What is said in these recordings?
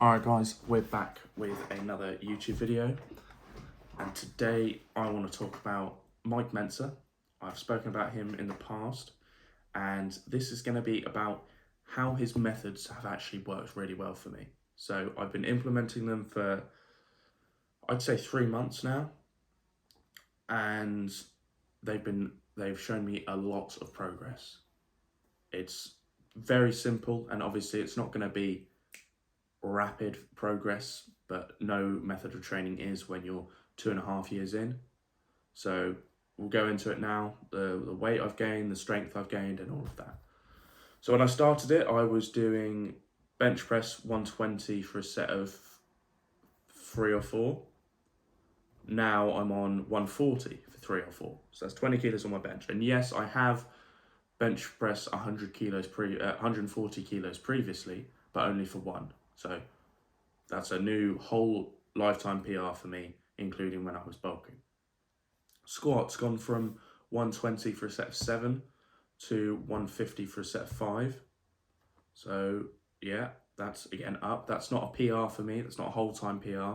Alright guys, we're back with another YouTube video, and today I want to talk about Mike Mentzer. I've spoken about him in the past, and this is going to be about how his methods have actually worked really well for me. So I've been implementing them for, I'd say, 3 months now, and they've shown me a lot of progress. It's very simple, and obviously it's not going to be rapid progress, but no method of training is when you're 2.5 years in. So we'll go into it now, the weight I've gained, the strength I've gained, and all of that. So when I started it, I was doing bench press 120 for a set of 3 or 4. Now I'm on 140 for 3 or 4. So that's 20 kilos on my bench. And yes, I have bench press 140 kilos previously, but only for 1. So that's a new whole lifetime PR for me, including when I was bulking. Squats gone from 120 for a set of 7 to 150 for a set of 5. So yeah, that's again up. That's not a PR for me. That's not a whole time PR,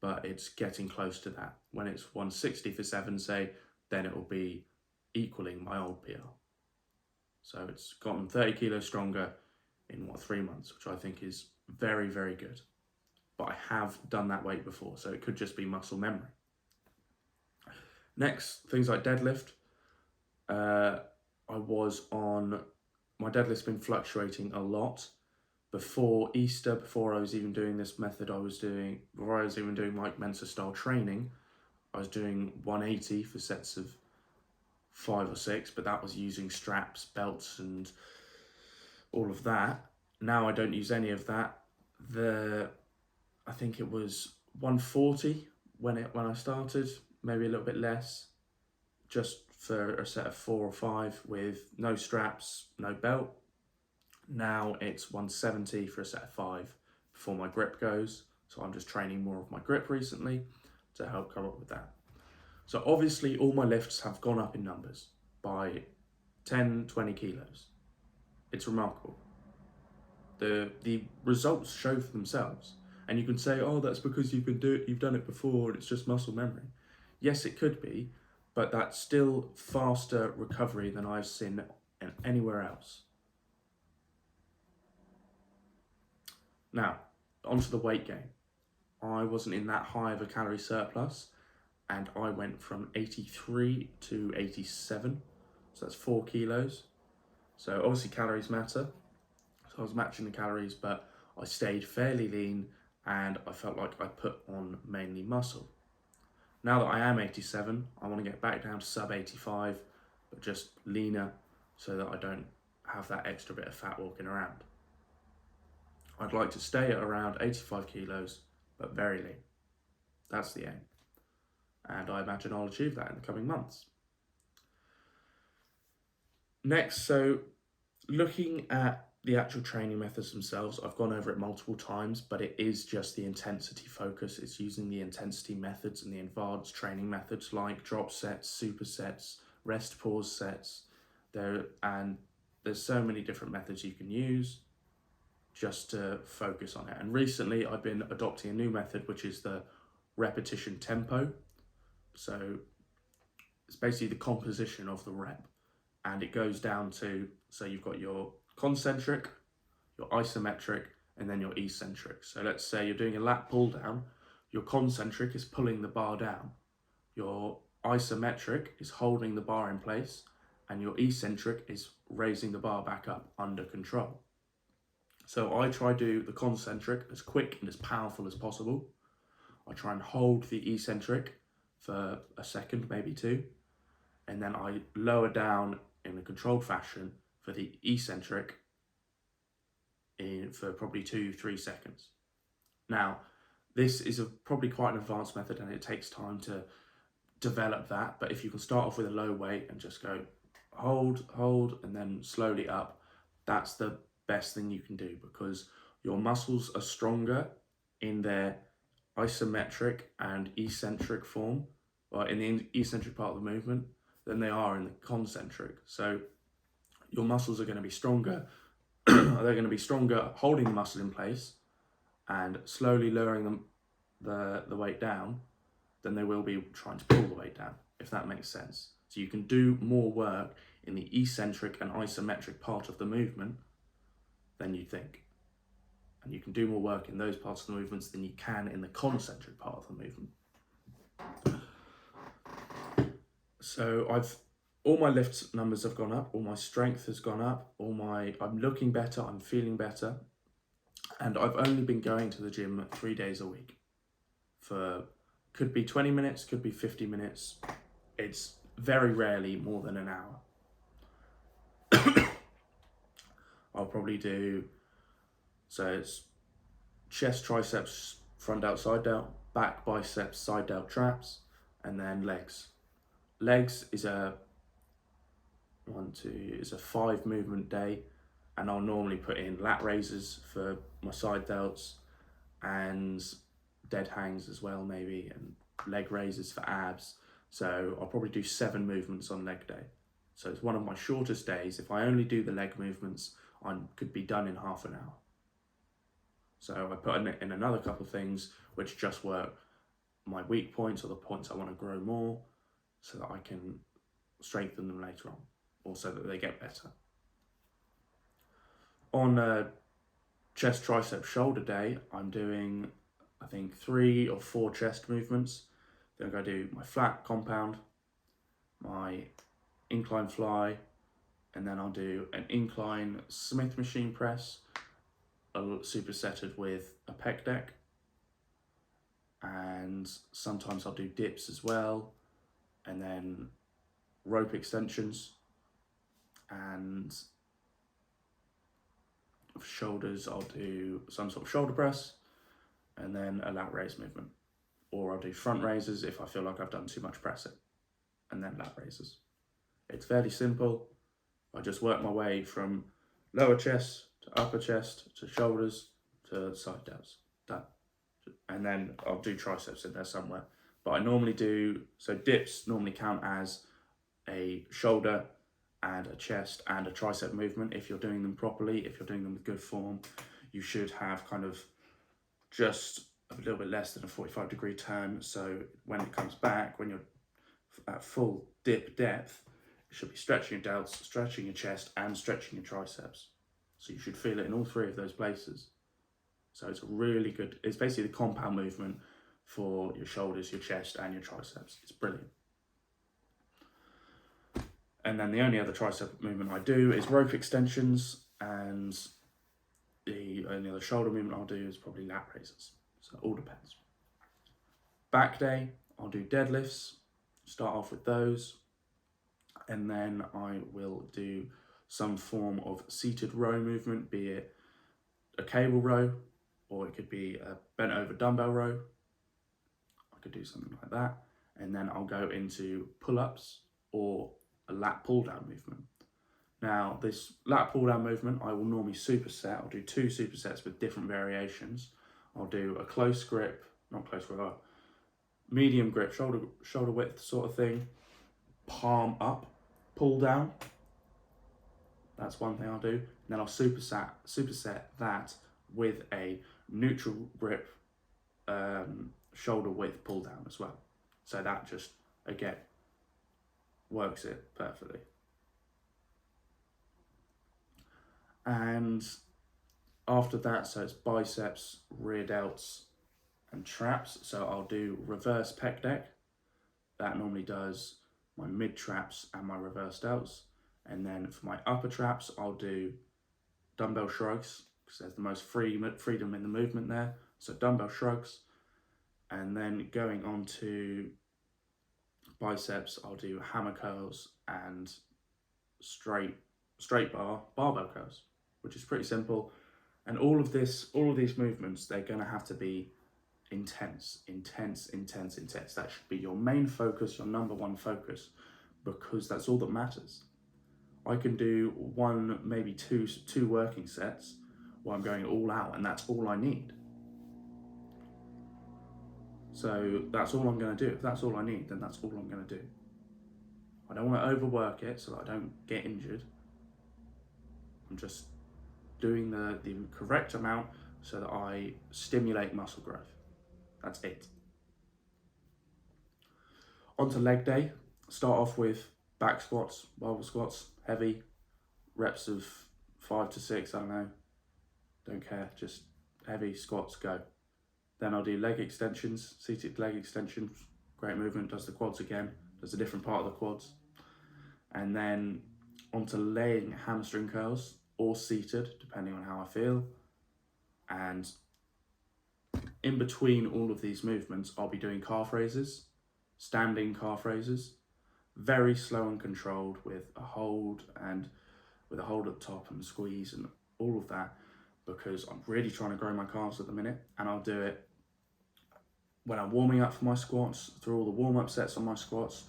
but it's getting close to that. When it's 160 for 7, say, then it will be equaling my old PR. So it's gotten 30 kilos stronger in 3 months, which I think is very, very good. But I have done that weight before, so it could just be muscle memory. Next, things like deadlift. My deadlift's been fluctuating a lot. Before Easter, before I was even doing this method, before I was even doing Mike Mentzer style training, I was doing 180 for sets of 5 or 6, but that was using straps, belts, and all of that. Now I don't use any of that. I think it was 140 when I started, maybe a little bit less, just for a set of 4 or 5 with no straps, no belt. Now it's 170 for a set of 5 before my grip goes. So I'm just training more of my grip recently to help come up with that. So obviously all my lifts have gone up in numbers by 10, 20 kilos. It's remarkable. The results show for themselves. And you can say, oh, that's because you've done it before and it's just muscle memory. Yes, it could be, but that's still faster recovery than I've seen anywhere else. Now, onto the weight gain. I wasn't in that high of a calorie surplus, and I went from 83 to 87, so that's 4 kilos. So obviously calories matter, so I was matching the calories, but I stayed fairly lean, and I felt like I put on mainly muscle. Now that I am 87, I want to get back down to sub 85, but just leaner so that I don't have that extra bit of fat walking around. I'd like to stay at around 85 kilos, but very lean. That's the aim. And I imagine I'll achieve that in the coming months. Next, so looking at the actual training methods themselves, I've gone over it multiple times, but it is just the intensity focus. It's using the intensity methods and the advanced training methods like drop sets, supersets, rest pause sets. There's so many different methods you can use just to focus on it. And recently I've been adopting a new method, which is the repetition tempo. So it's basically the composition of the rep, and it goes down to, so you've got your concentric, your isometric, and then your eccentric. So let's say you're doing a lat pull down, your concentric is pulling the bar down, your isometric is holding the bar in place, and your eccentric is raising the bar back up under control. So I try to do the concentric as quick and as powerful as possible. I try and hold the eccentric for a second, maybe 2, and then I lower down in a controlled fashion for the eccentric for probably 2-3 seconds. Now, this is probably quite an advanced method, and it takes time to develop that, but if you can start off with a low weight and just go hold, and then slowly up, that's the best thing you can do, because your muscles are stronger in their isometric and eccentric form, or in the eccentric part of the movement, than they are in the concentric. So your muscles are going to be stronger. They're going to be stronger holding the muscle in place, and slowly lowering the weight down than they will be trying to pull the weight down, if that makes sense. So you can do more work in the eccentric and isometric part of the movement than you think. And you can do more work in those parts of the movements than you can in the concentric part of the movement. So all my lift numbers have gone up, all my strength has gone up, I'm looking better, I'm feeling better. And I've only been going to the gym 3 days a week could be 20 minutes, could be 50 minutes. It's very rarely more than an hour. I'll probably do, so it's chest, triceps, front delt, side delt, back, biceps, side delt, traps, and then legs. Legs is a 5 movement day, and I'll normally put in lat raises for my side delts and dead hangs as well, maybe, and leg raises for abs. So I'll probably do 7 movements on leg day. So it's one of my shortest days. If I only do the leg movements, I could be done in half an hour. So I put in another couple of things which just work my weak points or the points I want to grow more, so that I can strengthen them later on, or so that they get better. On chest, tricep, shoulder day, I'm doing, I think, 3 or 4 chest movements. Then I'm going to do my flat compound, my incline fly, and then I'll do an incline Smith machine press, supersetted with a pec deck. And sometimes I'll do dips as well, and then rope extensions, and for shoulders I'll do some sort of shoulder press and then a lat raise movement, or I'll do front raises if I feel like I've done too much pressing, and then lat raises. It's fairly simple. I just work my way from lower chest to upper chest to shoulders to side delts. Done. And then I'll do triceps in there somewhere. But I normally do, so dips normally count as a shoulder and a chest and a tricep movement if you're doing them properly. If you're doing them with good form, you should have kind of just a little bit less than a 45-degree turn. So when it comes back, when you're at full dip depth, you should be stretching your delts, stretching your chest, and stretching your triceps. So you should feel it in all 3 of those places. So it's really good. It's basically the compound movement for your shoulders, your chest, and your triceps. It's brilliant. And then the only other tricep movement I do is rope extensions, and the only other shoulder movement I'll do is probably lat raises. So it all depends. Back day, I'll do deadlifts, start off with those, and then I will do some form of seated row movement, be it a cable row, or it could be a bent over dumbbell row. I could do something like that. And then I'll go into pull-ups or a lat pull-down movement. Now, this lat pull-down movement, I will normally superset. I'll do 2 supersets with different variations. I'll do a close grip, medium grip, shoulder width sort of thing, palm up, pull down. That's one thing I'll do. And then I'll superset that with a neutral grip, shoulder width pull down as well. So that just, again, works it perfectly. And after that, so it's biceps, rear delts, and traps. So I'll do reverse pec deck. That normally does my mid traps and my reverse delts. And then for my upper traps, I'll do dumbbell shrugs, because there's the most freedom in the movement there. So dumbbell shrugs. And then going on to biceps, I'll do hammer curls and straight barbell curls, which is pretty simple. And all of these movements, they're going to have to be intense. That should be your main focus, your number one focus, because that's all that matters. I can do 1, maybe two working sets while I'm going all out, and that's all I need. So that's all I'm going to do. If that's all I need, then that's all I'm going to do. I don't want to overwork it so that I don't get injured. I'm just doing the correct amount so that I stimulate muscle growth. That's it. On to leg day. Start off with back squats, Bible squats, heavy, reps of 5 to 6, I don't know, don't care, just heavy squats, go. Then I'll do leg extensions, seated leg extensions, great movement, does the quads again, does a different part of the quads. And then onto laying hamstring curls, or seated, depending on how I feel. And in between all of these movements, I'll be doing calf raises, standing calf raises, very slow and controlled with a hold at the top and squeeze and all of that, because I'm really trying to grow my calves at the minute. And I'll do it when I'm warming up for my squats, through all the warm-up sets on my squats,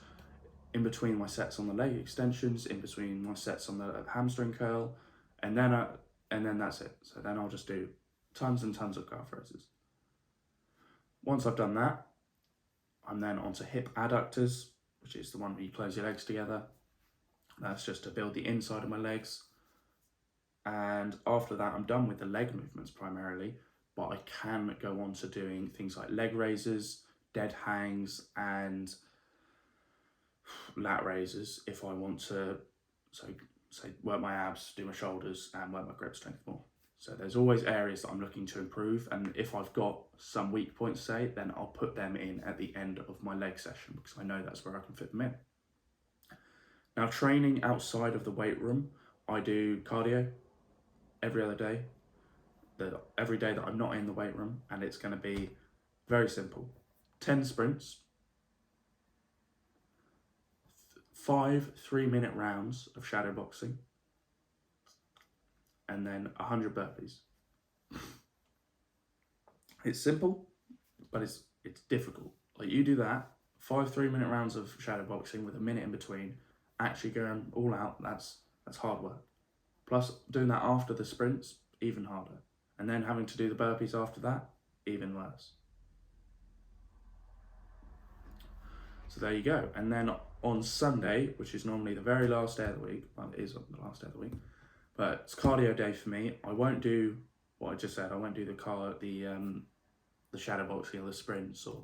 in between my sets on the leg extensions, in between my sets on the hamstring curl, and then that's it. So then I'll just do tons and tons of calf raises. Once I've done that, I'm then onto hip adductors, which is the one where you close your legs together. That's just to build the inside of my legs. And after that, I'm done with the leg movements primarily, but I can go on to doing things like leg raises, dead hangs, and lat raises if I want to, so say, work my abs, do my shoulders, and work my grip strength more. So there's always areas that I'm looking to improve, and if I've got some weak points, say, then I'll put them in at the end of my leg session, because I know that's where I can fit them in. Now, training outside of the weight room, I do cardio every other day, every day that I'm not in the weight room, and it's going to be very simple. 10 sprints, 5 3-minute rounds of shadow boxing, and then 100 burpees. It's simple, but it's difficult. Like, you do that, 5 3-minute rounds of shadow boxing with a minute in between, actually going all out, that's hard work. Plus doing that after the sprints, even harder. And then having to do the burpees after that, even worse. So there you go. And then on Sunday, which is normally the very last day of the week, well, it is the last day of the week, but it's cardio day for me. I won't do what I just said. I won't do the shadow boxing or the sprints or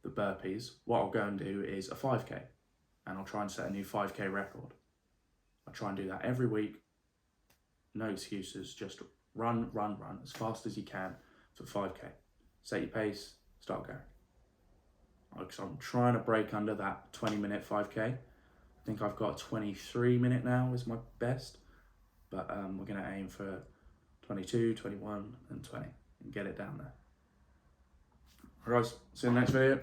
the burpees. What I'll go and do is a 5K, and I'll try and set a new 5K record. I try and do that every week. No excuses, just run as fast as you can for 5K. Set your pace, start going. Because I'm trying to break under that 20-minute 5K. I think I've got a 23-minute now is my best, but we're going to aim for 22, 21, and 20 and get it down there. All right, guys, see you in the next video.